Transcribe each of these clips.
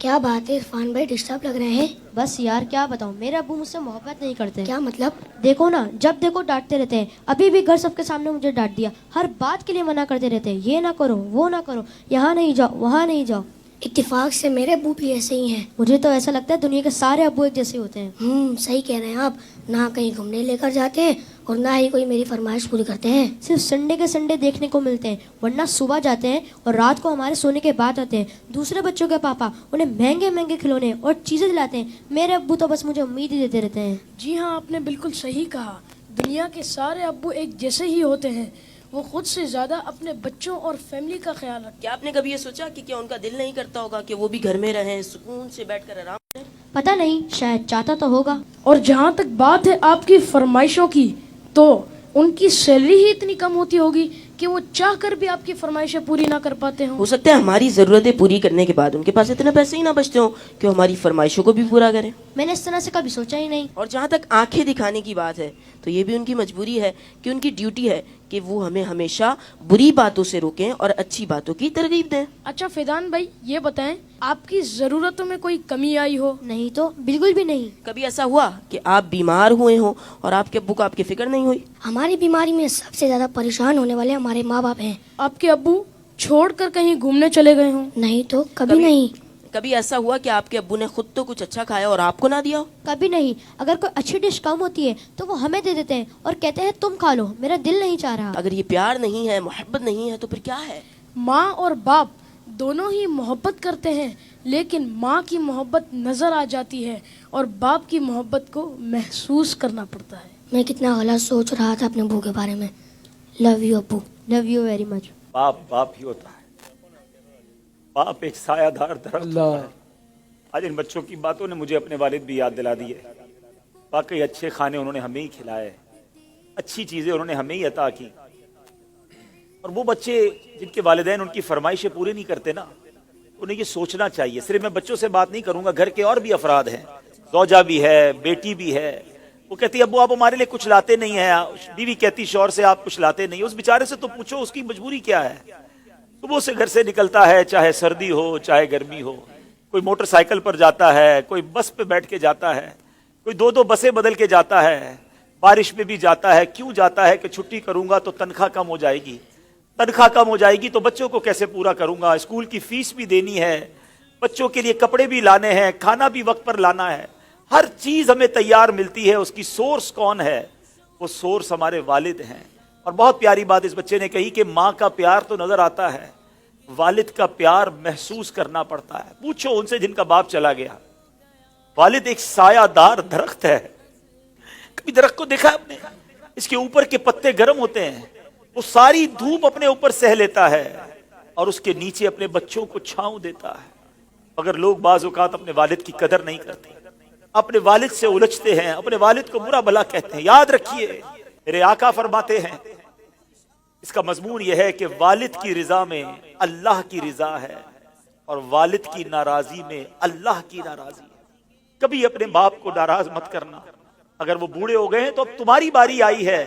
کیا بات ہے عرفان بھائی، ڈسٹرب لگ رہے ہیں؟ بس یار کیا بتاؤں، میرے ابو مجھ سے محبت نہیں کرتے. کیا مطلب؟ دیکھو نا، جب دیکھو ڈانٹتے رہتے ہیں. ابھی بھی گھر سب کے سامنے مجھے ڈانٹ دیا. ہر بات کے لیے منع کرتے رہتے ہیں، یہ نہ کرو وہ نہ کرو، یہاں نہیں جاؤ وہاں نہیں جاؤ. اتفاق سے میرے ابو بھی ایسے ہی ہیں. مجھے تو ایسا لگتا ہے دنیا کے سارے ابو ایک جیسے ہوتے ہیں. صحیح کہہ رہے ہیں آپ. نہ کہیں گھومنے لے کر جاتے ہیں اور نہ ہی کوئی میری فرمائش پوری کرتے ہیں. صرف سنڈے کے سنڈے دیکھنے کو ملتے ہیں، ورنہ صبح جاتے ہیں اور رات کو ہمارے سونے کے بعد آتے ہیں. دوسرے بچوں کے پاپا انہیں مہنگے مہنگے کھلونے اور چیزیں دلاتے ہیں. میرے ابو تو بس مجھے امید ہی دیتے رہتے ہیں. جی ہاں، آپ نے بالکل صحیح کہا. دنیا کے سارے ابو ایک جیسے ہی ہوتے ہیں. وہ خود سے زیادہ اپنے بچوں اور فیملی کا خیال رکھتے ہیں. کیا آپ نے کبھی یہ سوچا کہ کیا ان کا دل نہیں کرتا ہوگا کہ وہ بھی گھر میں رہیں، سکون سے بیٹھ کر آرام کریں؟ پتہ نہیں، شاید چاہتا تو ہوگا. اور جہاں تک بات ہے آپ کی فرمائشوں کی، تو ان کی سیلری ہی اتنی کم ہوتی ہوگی کہ وہ چاہ کر بھی آپ کی فرمائشیں پوری نہ کر پاتے ہوں. ہو سکتا ہے ہماری ضرورتیں پوری کرنے کے بعد ان کے پاس اتنے پیسے ہی نہ بچتے ہوں کہ وہ ہماری فرمائشوں کو بھی پورا کریں. میں نے اس طرح سے کبھی سوچا ہی نہیں. اور جہاں تک آنکھیں دکھانے کی بات ہے تو یہ بھی ان کی مجبوری ہے کہ ان کی ڈیوٹی ہے کہ وہ ہمیں ہمیشہ بری باتوں سے روکیں اور اچھی باتوں کی ترغیب دیں. اچھا فیضان بھائی، یہ بتائیں آپ کی ضرورتوں میں کوئی کمی آئی ہو؟ نہیں تو بالکل بھی نہیں. کبھی ایسا ہوا کہ آپ بیمار ہوئے ہوں اور آپ کے ابو کو آپ کی فکر نہیں ہوئی؟ ہماری بیماری میں سب سے زیادہ پریشان ہونے والے ہمارے ماں باپ ہیں. آپ کے ابو چھوڑ کر کہیں گھومنے چلے گئے ہوں؟ نہیں تو کبھی نہیں. کبھی ایسا ہوا کہ آپ کے ابو نے خود تو کچھ اچھا کھایا اور آپ کو نہ دیا ہو؟ کبھی نہیں. اگر کوئی اچھی ڈش کم ہوتی ہے تو وہ ہمیں دے دیتے ہیں اور کہتے ہیں تم کھا لو، میرا دل نہیں چاہ رہا. اگر یہ پیار نہیں ہے، محبت نہیں ہے، تو پھر کیا ہے؟ ماں اور باپ دونوں ہی محبت کرتے ہیں، لیکن ماں کی محبت نظر آ جاتی ہے اور باپ کی محبت کو محسوس کرنا پڑتا ہے. میں کتنا غلط سوچ رہا تھا اپنے ابو کے بارے میں. لو یو ابو. Love you very much. باپ باپ ہی ہوتا ہے. باپ ایک سایہ دار درخت ہوتا ہے. آج ان بچوں کی باتوں نے مجھے اپنے والد بھی یاد دلا دی ہے. واقعی اچھے کھانے انہوں نے ہمیں ہی کھلائے، اچھی چیزیں انہوں نے ہمیں ہی عطا کی. اور وہ بچے جن کے والدین ان کی فرمائشیں پوری نہیں کرتے نا، انہیں یہ سوچنا چاہیے. صرف میں بچوں سے بات نہیں کروں گا، گھر کے اور بھی افراد ہیں، زوجہ بھی ہے، بیٹی بھی ہے. وہ کہتی ابو آپ ہمارے لیے کچھ لاتے نہیں ہیں. بیوی کہتی شوہر سے آپ کچھ لاتے نہیں. اس بیچارے سے تو پوچھو اس کی مجبوری کیا ہے. صبح سے گھر سے نکلتا ہے، چاہے سردی ہو چاہے گرمی ہو. کوئی موٹر سائیکل پر جاتا ہے، کوئی بس پہ بیٹھ کے جاتا ہے، کوئی دو بسیں بدل کے جاتا ہے، بارش میں بھی جاتا ہے. کیوں جاتا ہے؟ کہ چھٹی کروں گا تو تنخواہ کم ہو جائے گی. تنخواہ کم ہو جائے گی تو بچوں کو کیسے پورا کروں گا؟ اسکول کی فیس بھی دینی ہے، بچوں کے لیے کپڑے بھی لانے ہیں، کھانا بھی وقت پر لانا ہے. ہر چیز ہمیں تیار ملتی ہے. اس کی سورس کون ہے؟ وہ سورس ہمارے والد ہیں. اور بہت پیاری بات اس بچے نے کہی کہ ماں کا پیار تو نظر آتا ہے، والد کا پیار محسوس کرنا پڑتا ہے. پوچھو ان سے جن کا باپ چلا گیا. والد ایک سایہ دار درخت ہے. کبھی درخت کو دیکھا آپ نے؟ اس کے اوپر کے پتے گرم ہوتے ہیں، وہ ساری دھوپ اپنے اوپر سہ لیتا ہے اور اس کے نیچے اپنے بچوں کو چھاؤں دیتا ہے. اگر لوگ بعض اوقات اپنے والد کی قدر نہیں کرتے، اپنے والد سے الجھتے ہیں، اپنے والد کو برا بھلا کہتے ہیں، یاد رکھیے میرے آقا فرماتے ہیں، اس کا مضمون یہ ہے کہ والد کی رضا میں اللہ کی رضا ہے اور والد کی ناراضی میں اللہ کی ناراضی ہے. کبھی اپنے باپ کو ناراض مت کرنا. اگر وہ بوڑھے ہو گئے ہیں تو اب تمہاری باری آئی ہے،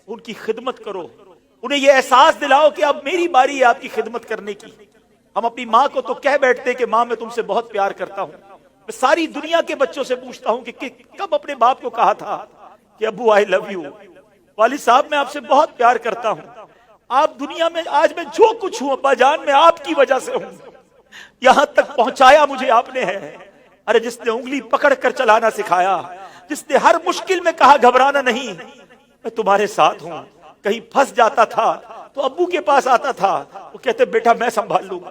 ان کی خدمت کرو. انہیں یہ احساس دلاؤ کہ اب میری باری ہے آپ کی خدمت کرنے کی. ہم اپنی ماں کو تو کہہ بیٹھتے کہ ماں میں تم سے بہت پیار کرتا ہوں. میں ساری دنیا کے بچوں سے پوچھتا ہوں کہ کب اپنے باپ کو کہا تھا کہ ابو آئی لو یو، والد صاحب میں آپ سے بہت پیار کرتا ہوں. آپ دنیا میں آج میں جو کچھ ہوں ابا جان میں آپ کی وجہ سے ہوں. یہاں تک پہنچایا مجھے آپ نے ہے. ارے جس نے انگلی پکڑ کر چلانا سکھایا، جس نے ہر مشکل میں کہا گھبرانا نہیں، میں تمہارے ساتھ ہوں. کہیں پھنس جاتا تھا تو ابو کے پاس آتا تھا، وہ کہتے بیٹا میں سنبھال لوں گا.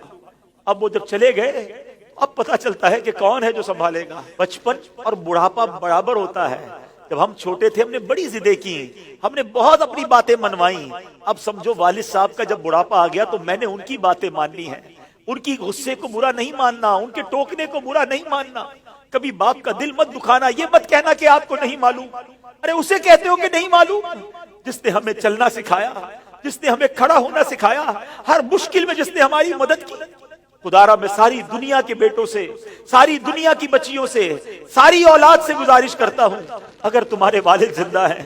اب وہ جب چلے گئے اب پتا چلتا ہے کہ کون ہے جو سنبھالے گا. بچپن اور بڑھاپا برابر ہوتا ہے. جب ہم چھوٹے تھے ہم نے بڑی ضدیں کی، ہم نے بہت اپنی باتیں منوائیں. اب سمجھو والد صاحب کا جب بڑھاپا آ گیا تو میں نے ان کی باتیں ماننی ہے. ان کی غصے کو برا نہیں ماننا، ان کے ٹوکنے کو برا نہیں ماننا. کبھی باپ کا دل مت دکھانا. یہ مت کہنا کہ آپ کو نہیں معلوم. ارے اسے کہتے ہو کہ نہیں معلوم جس نے ہمیں چلنا سکھایا، جس نے ہمیں کھڑا ہونا سکھایا، ہر مشکل میں جس نے ہماری مدد کی. خدارا میں ساری دنیا کے بیٹوں سے، ساری دنیا کی بچیوں سے، ساری اولاد سے گزارش کرتا ہوں اگر تمہارے والد زندہ ہیں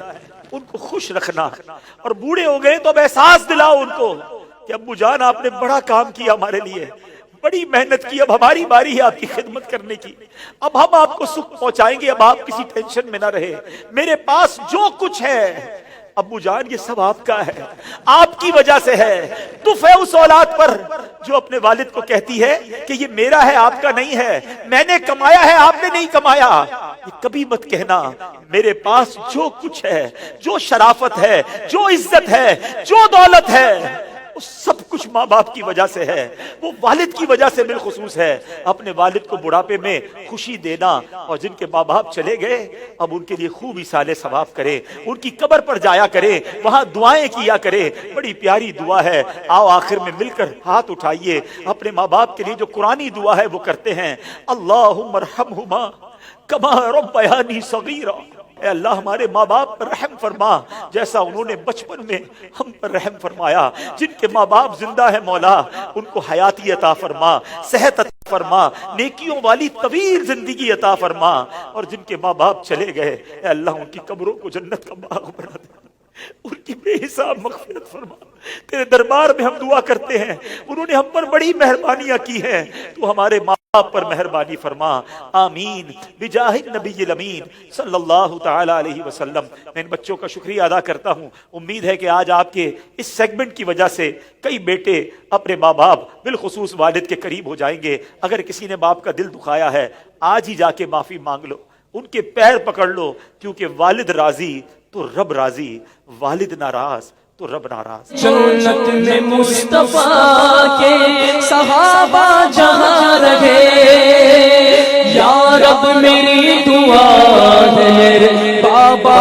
ان کو خوش رکھنا. اور بوڑھے ہو گئے تو اب احساس دلاؤ ان کو کہ ابو جان آپ نے بڑا کام کیا ہمارے لیے، بڑی محنت کی، اب ہماری باری ہے آپ کی خدمت کرنے کی، اب ہم آپ کو سکھ پہنچائیں گے، اب آپ کسی ٹینشن میں نہ رہے، میرے پاس جو کچھ ہے ابو جان یہ سب آپ کا ہے، آپ کی وجہ سے ہے۔ دف ہے اس اولاد پر جو اپنے والد کو کہتی ہے کہ یہ میرا ہے آپ کا نہیں ہے، میں نے کمایا ہے آپ نے نہیں کمایا۔ یہ کبھی مت کہنا میرے پاس جو کچھ ہے، جو شرافت ہے، جو عزت ہے، جو دولت ہے، وہ سب کچھ ماں باپ کی وجہ سے ہے، وہ والد کی وجہ سے بالخصوص ہے۔ اپنے والد کو بڑھاپے میں خوشی دینا، اور جن کے ماں باپ چلے گئے اب ان کے لیے خوب ایصال ثواب کرے، ان کی قبر پر جایا کرے، وہاں دعائیں کیا کرے، بڑی پیاری دعا ہے۔ آؤ آخر میں مل کر ہاتھ اٹھائیے، اپنے ماں باپ کے لیے جو قرآنی دعا ہے وہ کرتے ہیں۔ اللہم ارحمہما کما ربیانی صغیرا، اے اللہ ہمارے ماں باپ پر رحم فرما جیسا انہوں نے بچپن میں ہم پر رحم فرمایا۔ جن کے ماں باپ زندہ ہے مولا ان کو حیاتی عطا فرما، صحت عطا فرما، نیکیوں والی طویل زندگی عطا فرما، اور جن کے ماں باپ چلے گئے اے اللہ ان کی قبروں کو جنت کا باغ بنا دے، ان کی بے حساب مغفرت فرما۔ تیرے دربار میں ہم دعا کرتے ہیں، انہوں نے ہم پر بڑی مہربانیاں کی ہیں، تو ہمارے ماں باپ پر مہربانی فرما، آمین بجاہ النبی الامین صلی اللہ تعالی علیہ وسلم۔ میں ان بچوں کا شکریہ ادا کرتا ہوں، امید ہے کہ آج آپ کے اس سیگمنٹ کی وجہ سے کئی بیٹے اپنے ماں باپ بالخصوص والد کے قریب ہو جائیں گے۔ اگر کسی نے باپ کا دل دکھایا ہے آج ہی جا کے معافی مانگ لو، ان کے پیر پکڑ لو، کیونکہ والد راضی تو رب راضی، والد ناراض تو رب ناراض۔ جنت میں مصطفیٰ کے صحابہ جہاں رہے، یا رب میری دعا ہے میرے بابا